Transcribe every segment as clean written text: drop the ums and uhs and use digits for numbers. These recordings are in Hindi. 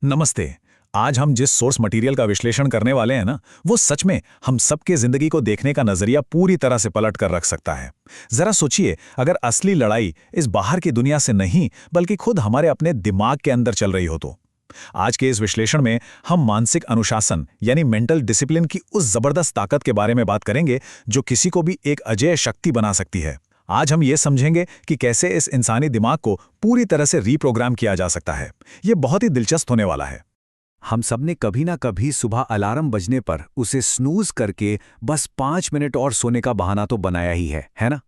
नमस्ते। आज हम जिस सोर्स मटेरियल का विश्लेषण करने वाले हैं ना, वो सच में हम सबके जिंदगी को देखने का नजरिया पूरी तरह से पलट कर रख सकता है। जरा सोचिए, अगर असली लड़ाई इस बाहर की दुनिया से नहीं बल्कि खुद हमारे अपने दिमाग के अंदर चल रही हो तो। आज के इस विश्लेषण में हम मानसिक अनुशासन यानी मेंटल डिसिप्लिन की उस जबरदस्त ताकत के बारे में बात करेंगे जो किसी को भी एक अजेय शक्ति बना सकती है। आज हम ये समझेंगे कि कैसे इस इंसानी दिमाग को पूरी तरह से रीप्रोग्राम किया जा सकता है। ये बहुत ही दिलचस्प होने वाला है। हम सबने कभी ना कभी सुबह अलार्म बजने पर उसे स्नूज करके बस 5 मिनट और सोने का बहाना तो बनाया ही है ना?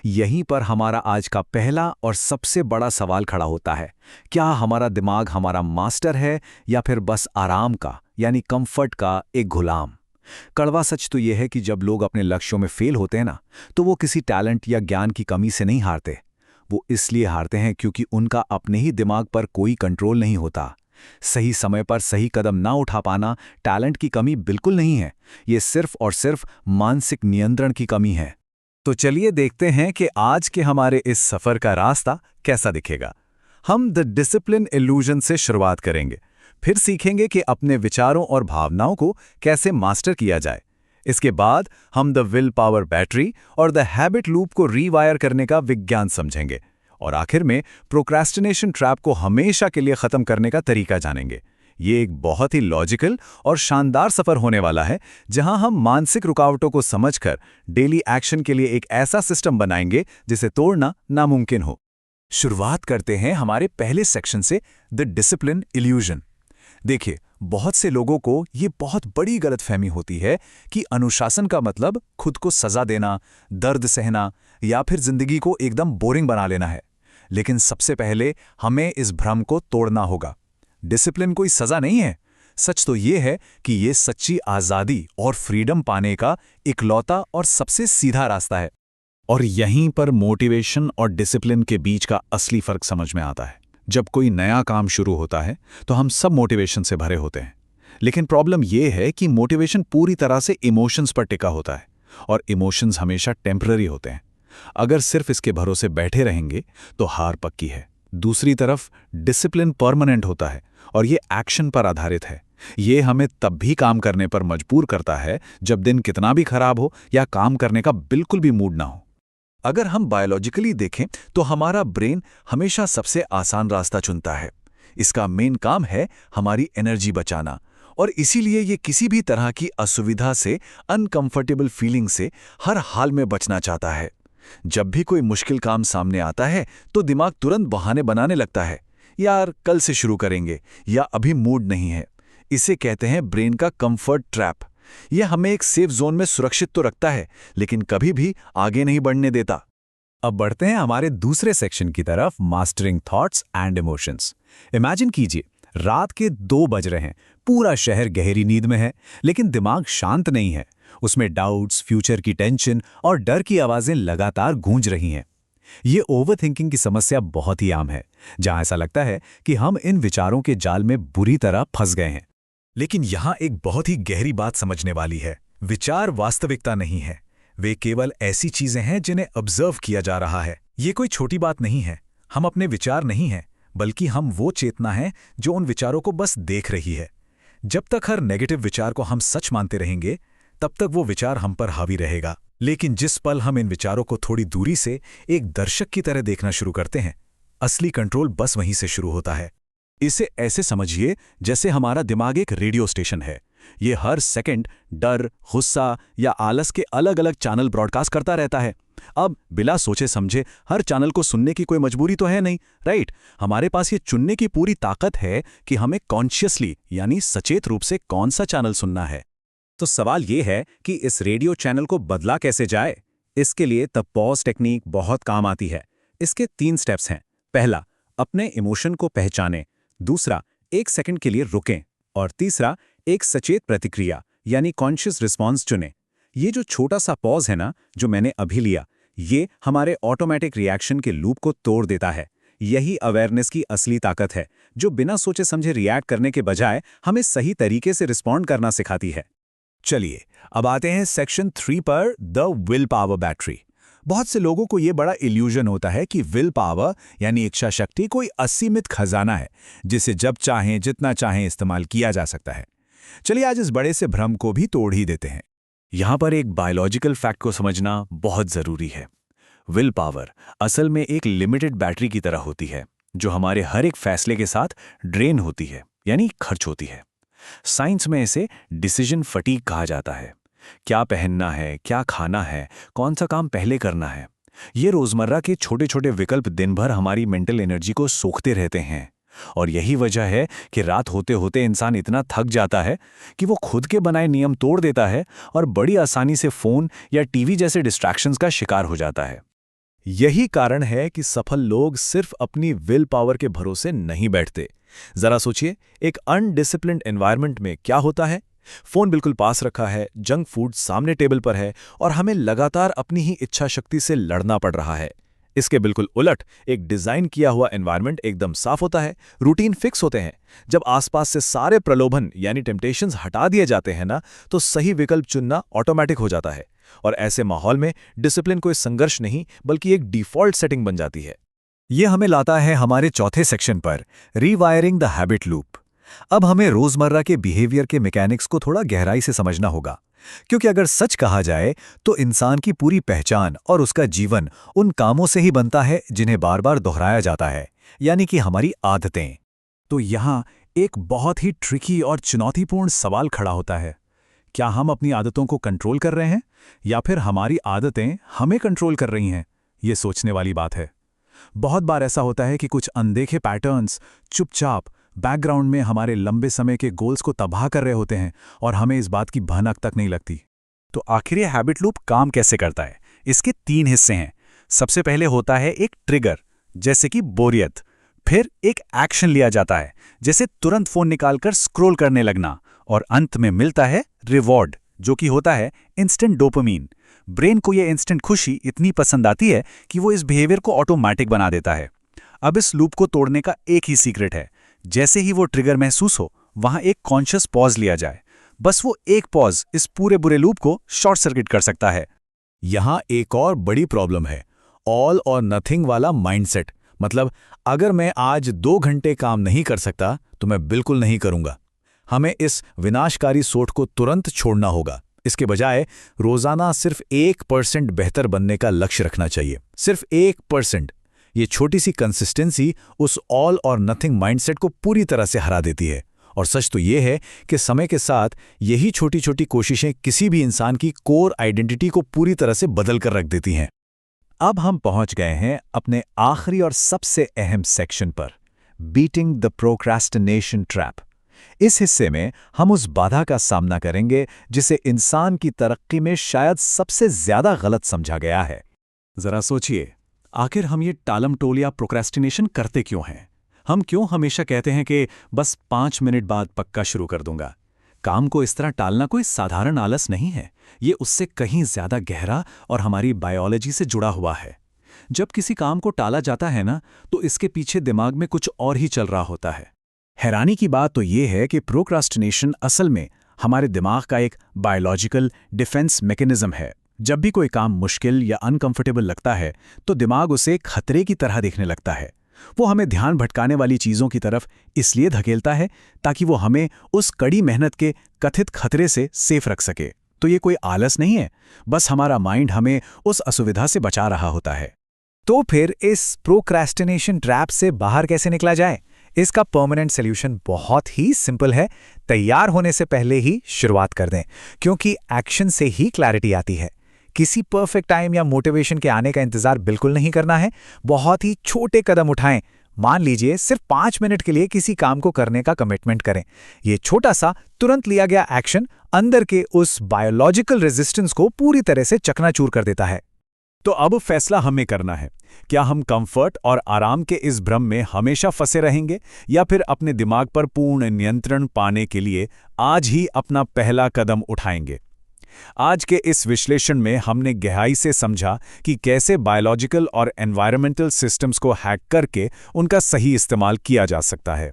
यहीं पर हमारा आज का पहला और सबसे बड़ा सवाल खड़ा होता है। क्या हमारा दिमाग हमारा मास्टर है या फिर बस आराम का यानी कंफर्ट का एक गुलाम? कड़वा सच तो यह है कि जब लोग अपने लक्ष्यों में फेल होते हैं ना, तो वो किसी टैलेंट या ज्ञान की कमी से नहीं हारते। वो इसलिए हारते हैं क्योंकि उनका अपने ही दिमाग पर कोई कंट्रोल नहीं होता। सही समय पर सही कदम ना उठा पाना टैलेंट की कमी बिल्कुल नहीं है, ये सिर्फ और सिर्फ मानसिक नियंत्रण की कमी है। तो चलिए देखते हैं कि आज के हमारे इस सफर का रास्ता कैसा दिखेगा। हम द डिसिप्लिन इल्यूजन से शुरुआत करेंगे, फिर सीखेंगे कि अपने विचारों और भावनाओं को कैसे मास्टर किया जाए। इसके बाद हम द विल पावर बैटरी और द हैबिट लूप को रीवायर करने का विज्ञान समझेंगे, और आखिर में प्रोक्रेस्टिनेशन ट्रैप को हमेशा के लिए खत्म करने का तरीका जानेंगे। ये एक बहुत ही लॉजिकल और शानदार सफर होने वाला है, जहां हम मानसिक रुकावटों को समझकर डेली एक्शन के लिए एक ऐसा सिस्टम बनाएंगे जिसे तोड़ना नामुमकिन हो। शुरुआत करते हैं हमारे पहले सेक्शन से, द डिसिप्लिन इल्यूजन। देखिए, बहुत से लोगों को ये बहुत बड़ी गलतफहमी होती है कि अनुशासन का मतलब खुद को सजा देना, दर्द सहना या फिर जिंदगी को एकदम बोरिंग बना लेना है। लेकिन सबसे पहले हमें इस भ्रम को तोड़ना होगा। डिसिप्लिन कोई सजा नहीं है। सच तो ये है कि ये सच्ची आज़ादी और फ्रीडम पाने का इकलौता और सबसे सीधा रास्ता है। और यहीं पर मोटिवेशन और डिसिप्लिन के बीच का असली फर्क समझ में आता है। जब कोई नया काम शुरू होता है तो हम सब मोटिवेशन से भरे होते हैं, लेकिन प्रॉब्लम यह है कि मोटिवेशन पूरी तरह से इमोशंस पर टिका होता है, और इमोशंस हमेशा टेम्पररी होते हैं। अगर सिर्फ इसके भरोसे बैठे रहेंगे तो हार पक्की है। दूसरी तरफ डिसिप्लिन परमानेंट होता है और ये एक्शन पर आधारित है। ये हमें तब भी काम करने पर मजबूर करता है जब दिन कितना भी खराब हो या काम करने का बिल्कुल भी मूड ना हो। अगर हम बायोलॉजिकली देखें तो हमारा ब्रेन हमेशा सबसे आसान रास्ता चुनता है। इसका मेन काम है हमारी एनर्जी बचाना, और इसीलिए ये किसी भी तरह की असुविधा से, अनकंफर्टेबल फीलिंग से हर हाल में बचना चाहता है। जब भी कोई मुश्किल काम सामने आता है तो दिमाग तुरंत बहाने बनाने लगता है, यार कल से शुरू करेंगे, या अभी मूड नहीं है। इसे कहते हैं ब्रेन का कंफर्ट ट्रैप। यह हमें एक सेफ जोन में सुरक्षित तो रखता है, लेकिन कभी भी आगे नहीं बढ़ने देता। अब बढ़ते हैं हमारे दूसरे सेक्शन की तरफ, mastering thoughts and emotions. Imagine कीजिए, रात के 2 बज रहे हैं, पूरा शहर गहरी नींद में है, लेकिन दिमाग शांत नहीं है। उसमें डाउट्स, फ्यूचर की टेंशन और डर की आवाजें लगातार गूंज रही हैं। ये ओवरथिंकिंग की समस्या बहुत ही आम है, जहां ऐसा लगता है कि हम इन विचारों के जाल में बुरी तरह फंस गए हैं। लेकिन यहां एक बहुत ही गहरी बात समझने वाली है। विचार वास्तविकता नहीं है, वे केवल ऐसी चीजें हैं जिन्हें ऑब्जर्व किया जा रहा है। ये कोई छोटी बात नहीं है। हम अपने विचार नहीं हैं, बल्कि हम वो चेतना है जो उन विचारों को बस देख रही है। जब तक हर नेगेटिव विचार को हम सच मानते रहेंगे, तब तक वो विचार हम पर हावी रहेगा। लेकिन जिस पल हम इन विचारों को थोड़ी दूरी से एक दर्शक की तरह देखना शुरू करते हैं, असली कंट्रोल बस वहीं से शुरू होता है। इसे ऐसे समझिए जैसे हमारा दिमाग एक रेडियो स्टेशन है। ये हर सेकंड डर, गुस्सा या आलस के अलग अलग चैनल ब्रॉडकास्ट करता रहता है। अब बिना सोचे समझे हर चैनल को सुनने की कोई मजबूरी तो है नहीं, राइट? हमारे पास ये चुनने की पूरी ताकत है कि हमें कॉन्शियसली यानी सचेत रूप से कौन सा चैनल सुनना है। तो सवाल ये है कि इस रेडियो चैनल को बदला कैसे जाए? इसके लिए द पॉज टेक्निक बहुत काम आती है। इसके 3 स्टेप्स हैं। पहला, अपने इमोशन को पहचानें। दूसरा, 1 सेकंड के लिए रुकें। और तीसरा, एक सचेत प्रतिक्रिया यानी कॉन्शियस रिस्पॉन्स चुनें। ये जो छोटा सा पॉज है ना, जो मैंने अभी लिया, ये हमारे ऑटोमेटिक रिएक्शन के लूप को तोड़ देता है। यही अवेयरनेस की असली ताकत है, जो बिना सोचे समझे रिएक्ट करने के बजाय हमें सही तरीके से रिस्पॉन्ड करना सिखाती है। चलिए अब आते हैं सेक्शन 3 पर, द विल पावर बैटरी। बहुत से लोगों को ये बड़ा इल्यूजन होता है कि विल पावर यानी इच्छा शक्ति कोई असीमित खजाना है जिसे जब चाहें जितना चाहें इस्तेमाल किया जा सकता है। चलिए आज इस बड़े से भ्रम को भी तोड़ ही देते हैं। यहाँ पर एक बायोलॉजिकल फैक्ट को समझना बहुत जरूरी है। विल पावर असल में एक लिमिटेड बैटरी की तरह होती है जो हमारे हर एक फैसले के साथ ड्रेन होती है, यानी खर्च होती है। साइंस में इसे डिसीजन फटीग कहा जाता है। क्या पहनना है, क्या खाना है, कौन सा काम पहले करना है, ये रोजमर्रा के छोटे छोटे विकल्प दिन भर हमारी मेंटल एनर्जी को सोखते रहते हैं। और यही वजह है कि रात होते होते इंसान इतना थक जाता है कि वो खुद के बनाए नियम तोड़ देता है और बड़ी आसानी से फोन या टीवी जैसे डिस्ट्रैक्शंस का शिकार हो जाता है। यही कारण है कि सफल लोग सिर्फ अपनी विल पावर के भरोसे नहीं बैठते। जरा सोचिए, एक अनडिसिप्लिन्ड एनवायरनमेंट में क्या होता है। फोन बिल्कुल पास रखा है, जंक फूड सामने टेबल पर है और हमें लगातार अपनी ही इच्छा शक्ति से लड़ना पड़ रहा है। इसके बिल्कुल उलट एक डिजाइन किया हुआ एनवायरनमेंट एकदम साफ होता है, रूटीन फिक्स होते हैं। जब आसपास से सारे प्रलोभन यानी टेम्पटेशंस हटा दिए जाते हैं ना, तो सही विकल्प चुनना ऑटोमेटिक हो जाता है। और ऐसे माहौल में डिसिप्लिन कोई संघर्ष नहीं बल्कि एक डिफॉल्ट सेटिंग बन जाती है। ये हमें लाता है हमारे चौथे सेक्शन पर, रीवायरिंग द हैबिट लूप। अब हमें रोजमर्रा के बिहेवियर के मैकेनिक्स को थोड़ा गहराई से समझना होगा, क्योंकि अगर सच कहा जाए तो इंसान की पूरी पहचान और उसका जीवन उन कामों से ही बनता है जिन्हें बार बार दोहराया जाता है, यानी कि हमारी आदतें। तो यहाँ एक बहुत ही ट्रिकी और चुनौतीपूर्ण सवाल खड़ा होता है, क्या हम अपनी आदतों को कंट्रोल कर रहे हैं या फिर हमारी आदतें हमें कंट्रोल कर रही हैं? ये सोचने वाली बात है। बहुत बार ऐसा होता है कि कुछ अनदेखे पैटर्न्स चुपचाप बैकग्राउंड में हमारे लंबे समय के गोल्स को तबाह कर रहे होते हैं और हमें इस बात की भनक तक नहीं लगती। तो आखिर ये हैबिट लूप काम कैसे करता है? इसके 3 हिस्से हैं। सबसे पहले होता है एक ट्रिगर, जैसे कि बोरियत। फिर एक एक्शन लिया जाता है, जैसे तुरंत फोन निकालकर स्क्रॉल करने लगना। और अंत में मिलता है रिवॉर्ड, जो कि होता है इंस्टेंट डोपामीन। ब्रेन को ये इंस्टेंट खुशी इतनी पसंद आती है कि वो इस बिहेवियर को ऑटोमेटिक बना देता है। अब इस लूप को तोड़ने का एक ही सीक्रेट है, जैसे ही वो ट्रिगर महसूस हो वहां एक कॉन्शियस पॉज लिया जाए। बस वो एक पॉज इस पूरे बुरे लूप को शॉर्ट सर्किट कर सकता है। यहां एक और बड़ी प्रॉब्लम है, ऑल और नथिंग वाला माइंडसेट। मतलब अगर मैं आज 2 घंटे काम नहीं कर सकता तो मैं बिल्कुल नहीं करूंगा। हमें इस विनाशकारी सोच को तुरंत छोड़ना होगा। इसके बजाय रोजाना सिर्फ 1% बेहतर बनने का लक्ष्य रखना चाहिए। सिर्फ 1%। ये छोटी सी कंसिस्टेंसी उस ऑल और नथिंग माइंडसेट को पूरी तरह से हरा देती है। और सच तो ये है कि समय के साथ यही छोटी छोटी कोशिशें किसी भी इंसान की कोर आइडेंटिटी को पूरी तरह से बदल कर रख देती हैं। अब हम पहुंच गए हैं अपने आखिरी और सबसे अहम सेक्शन पर, बीटिंग द प्रोक्रास्टिनेशन ट्रैप। इस हिस्से में हम उस बाधा का सामना करेंगे जिसे इंसान की तरक्की में शायद सबसे ज्यादा गलत समझा गया है। जरा सोचिए, आखिर हम ये टालम-टोल या प्रोक्रेस्टिनेशन करते क्यों हैं? हम क्यों हमेशा कहते हैं कि बस 5 मिनट बाद पक्का शुरू कर दूंगा? काम को इस तरह टालना कोई साधारण आलस नहीं है, ये उससे कहीं ज्यादा गहरा और हमारी बायोलॉजी से जुड़ा हुआ है। जब किसी काम को टाला जाता है ना, तो इसके पीछे दिमाग में कुछ और ही चल रहा होता है। हैरानी की बात तो ये है कि प्रोक्रास्टिनेशन असल में हमारे दिमाग का एक बायोलॉजिकल डिफेंस मैकेनिज्म है। जब भी कोई काम मुश्किल या अनकंफर्टेबल लगता है तो दिमाग उसे खतरे की तरह देखने लगता है। वो हमें ध्यान भटकाने वाली चीज़ों की तरफ इसलिए धकेलता है ताकि वो हमें उस कड़ी मेहनत के कथित खतरे से सेफ रख सके। तो ये कोई आलस नहीं है, बस हमारा माइंड हमें उस असुविधा से बचा रहा होता है। तो फिर इस प्रोक्रास्टिनेशन ट्रैप से बाहर कैसे निकला जाए? इसका परमानेंट सॉल्यूशन बहुत ही सिंपल है। तैयार होने से पहले ही शुरुआत कर दें, क्योंकि एक्शन से ही क्लैरिटी आती है। किसी परफेक्ट टाइम या मोटिवेशन के आने का इंतजार बिल्कुल नहीं करना है। बहुत ही छोटे कदम उठाएं। मान लीजिए सिर्फ 5 मिनट के लिए किसी काम को करने का कमिटमेंट करें। ये छोटा सा तुरंत लिया गया एक्शन अंदर के उस बायोलॉजिकल रेजिस्टेंस को पूरी तरह से चकनाचूर कर देता है। तो अब फैसला हमें करना है, क्या हम कंफर्ट और आराम के इस भ्रम में हमेशा फंसे रहेंगे या फिर अपने दिमाग पर पूर्ण नियंत्रण पाने के लिए आज ही अपना पहला कदम उठाएंगे। आज के इस विश्लेषण में हमने गहराई से समझा कि कैसे बायोलॉजिकल और एनवायरमेंटल सिस्टम्स को हैक करके उनका सही इस्तेमाल किया जा सकता है।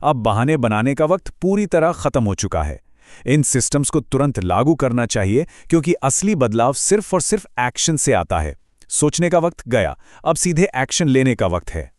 अब बहाने बनाने का वक्त पूरी तरह खत्म हो चुका है। इन सिस्टम्स को तुरंत लागू करना चाहिए, क्योंकि असली बदलाव सिर्फ और सिर्फ एक्शन से आता है। सोचने का वक्त गया, अब सीधे एक्शन लेने का वक्त है।